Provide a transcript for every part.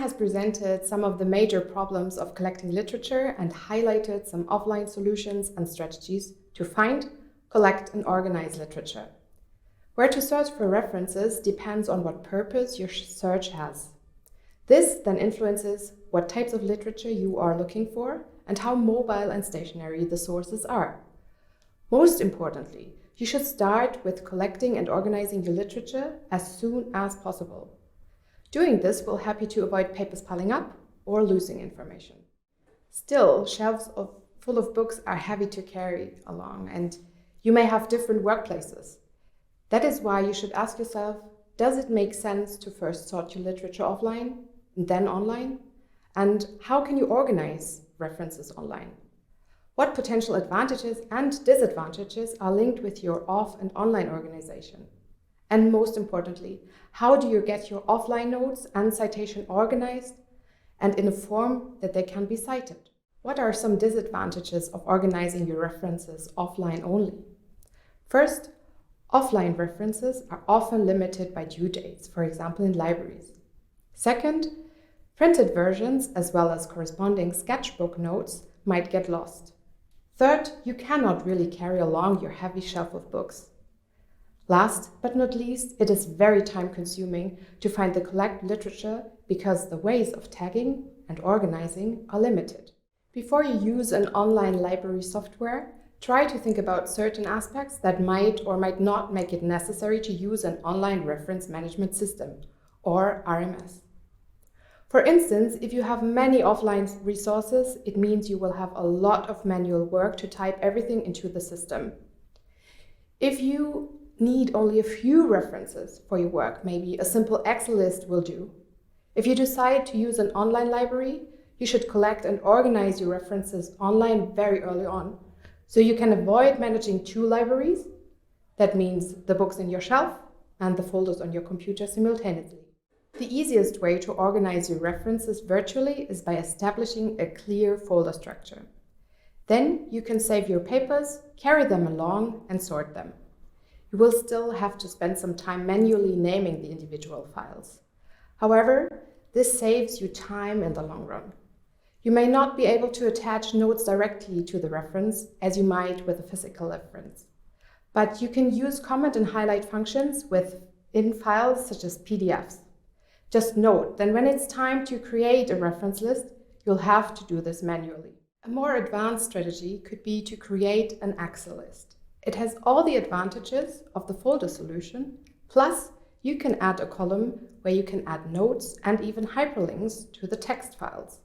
has presented some of the major problems of collecting literature and highlighted some offline solutions and strategies to find, collect, and organize literature. Where to search for references depends on what purpose your search has. This then influences what types of literature you are looking for and how mobile and stationary the sources are. Most importantly, you should start with collecting and organizing your literature as soon as possible. Doing this will help you to avoid papers piling up or losing information. Still, shelves full of books are heavy to carry along, and you may have different workplaces. That is why you should ask yourself, does it make sense to first sort your literature offline and then online? And how can you organize references online? What potential advantages and disadvantages are linked with your off and online organization? And most importantly, how do you get your offline notes and citation organized and in a form that they can be cited? What are some disadvantages of organizing your references offline only? First, offline references are often limited by due dates, for example in libraries. Second, printed versions as well as corresponding sketchbook notes might get lost. Third, you cannot really carry along your heavy shelf of books. Last but not least, it is very time-consuming to find the correct literature because the ways of tagging and organizing are limited. Before you use an online library software, try to think about certain aspects that might or might not make it necessary to use an online reference management system, or RMS. For instance, if you have many offline resources, it means you will have a lot of manual work to type everything into the system. If you need only a few references for your work, maybe a simple Excel list will do. If you decide to use an online library, you should collect and organize your references online very early on, so you can avoid managing two libraries. That means the books in your shelf and the folders on your computer simultaneously. The easiest way to organize your references virtually is by establishing a clear folder structure. Then you can save your papers, carry them along, and sort them. You will still have to spend some time manually naming the individual files. However, this saves you time in the long run. You may not be able to attach notes directly to the reference as you might with a physical reference, but you can use comment and highlight functions within files such as PDFs. Just note that when it's time to create a reference list, you'll have to do this manually. A more advanced strategy could be to create an Excel list. It has all the advantages of the folder solution, plus you can add a column where you can add notes and even hyperlinks to the text files.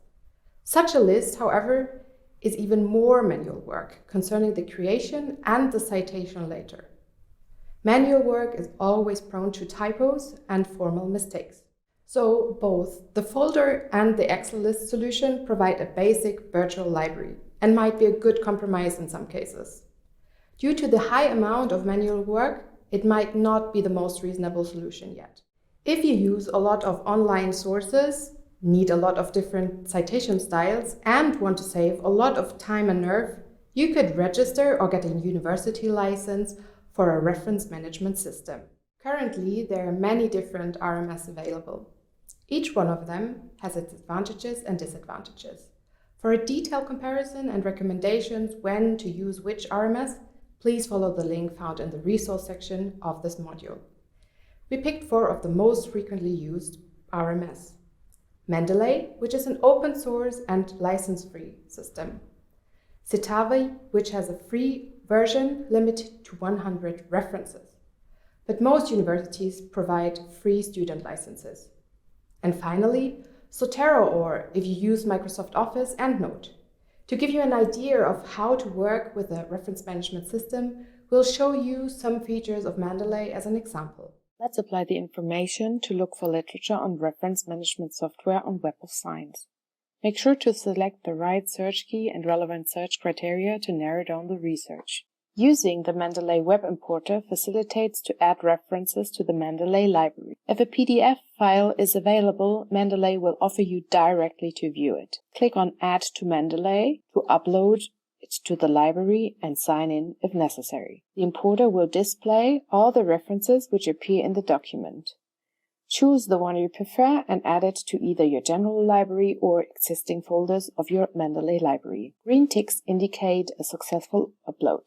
Such a list, however, is even more manual work concerning the creation and the citation later. Manual work is always prone to typos and formal mistakes. So both the folder and the Excel list solution provide a basic virtual library and might be a good compromise in some cases. Due to the high amount of manual work, it might not be the most reasonable solution yet. If you use a lot of online sources, need a lot of different citation styles, and want to save a lot of time and nerve, you could register or get a university license for a reference management system. Currently, there are many different RMS available. Each one of them has its advantages and disadvantages. For a detailed comparison and recommendations when to use which RMS, please follow the link found in the resource section of this module. We picked 4 of the most frequently used RMS. Mendeley, which is an open source and license-free system. Citavi, which has a free version limited to 100 references. But most universities provide free student licenses. And finally, Zotero, or if you use Microsoft Office, EndNote. To give you an idea of how to work with a reference management system, we'll show you some features of Mendeley as an example. Let's apply the information to look for literature on reference management software on Web of Science. Make sure to select the right search key and relevant search criteria to narrow down the research. Using the Mendeley web importer facilitates to add references to the Mendeley library. If a PDF file is available, Mendeley will offer you directly to view it. Click on Add to Mendeley to upload it to the library and sign in if necessary. The importer will display all the references which appear in the document. Choose the one you prefer and add it to either your general library or existing folders of your Mendeley library. Green ticks indicate a successful upload.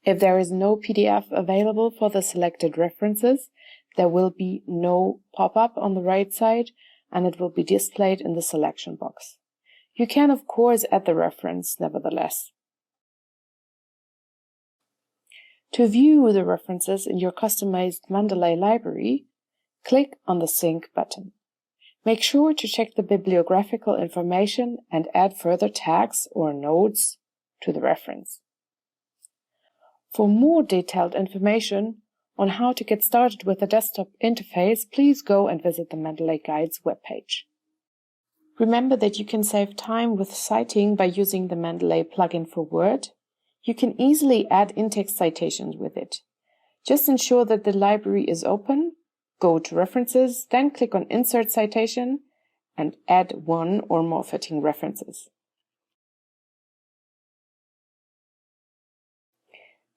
If there is no PDF available for the selected references, there will be no pop-up on the right side and it will be displayed in the selection box. You can, of course, add the reference nevertheless. To view the references in your customized Mendeley library, click on the Sync button. Make sure to check the bibliographical information and add further tags or notes to the reference. For more detailed information on how to get started with the desktop interface, please go and visit the Mendeley Guides webpage. Remember that you can save time with citing by using the Mendeley plugin for Word. You can easily add in-text citations with it. Just ensure that the library is open, go to References, then click on Insert Citation and add one or more fitting references.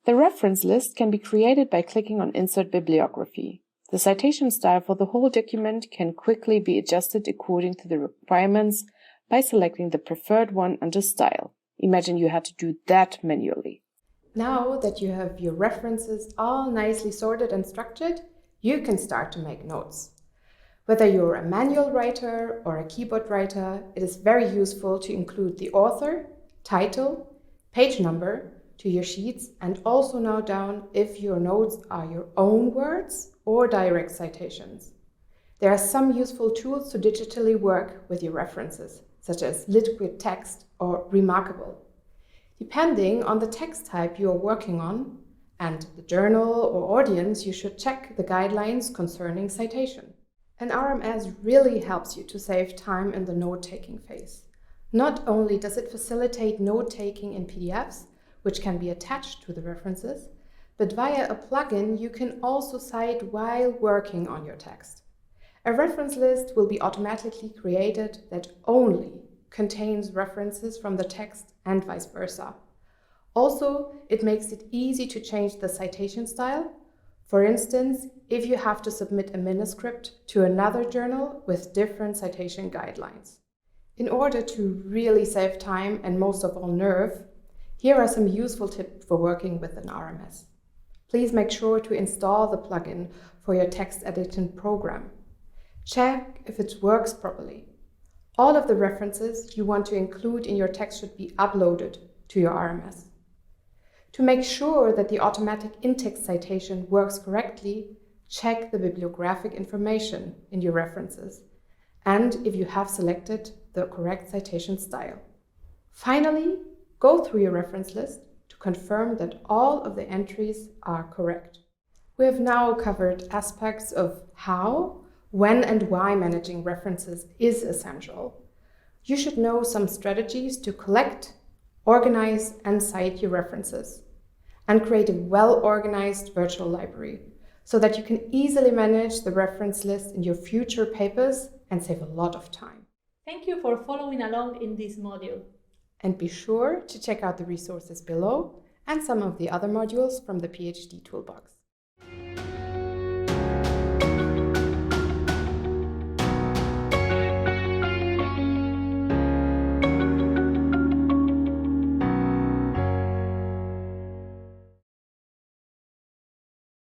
The reference list can be created by clicking on Insert Bibliography. The citation style for the whole document can quickly be adjusted according to the requirements by selecting the preferred one under Style. Imagine you had to do that manually. Now that you have your references all nicely sorted and structured, you can start to make notes. Whether you're a manual writer or a keyboard writer, it is very useful to include the author, title, page number to your sheets and also note down if your notes are your own words or direct citations. There are some useful tools to digitally work with your references, such as Liquid Text or Remarkable. Depending on the text type you are working on and the journal or audience, you should check the guidelines concerning citation. An RMS really helps you to save time in the note-taking phase. Not only does it facilitate note-taking in PDFs, which can be attached to the references, but via a plugin you can also cite while working on your text. A reference list will be automatically created that only contains references from the text and vice versa. Also, it makes it easy to change the citation style. For instance, if you have to submit a manuscript to another journal with different citation guidelines. In order to really save time and most of all nerve, here are some useful tips for working with an RMS. Please make sure to install the plugin for your text editing program. Check if it works properly. All of the references you want to include in your text should be uploaded to your RMS. To make sure that the automatic in-text citation works correctly, check the bibliographic information in your references and if you have selected the correct citation style. Finally, go through your reference list to confirm that all of the entries are correct. We have now covered aspects of how, when and why managing references is essential. You should know some strategies to collect, organize, and cite your references, and create a well-organized virtual library so that you can easily manage the reference list in your future papers and save a lot of time. Thank you for following along in this module. And be sure to check out the resources below and some of the other modules from the PhD Toolbox.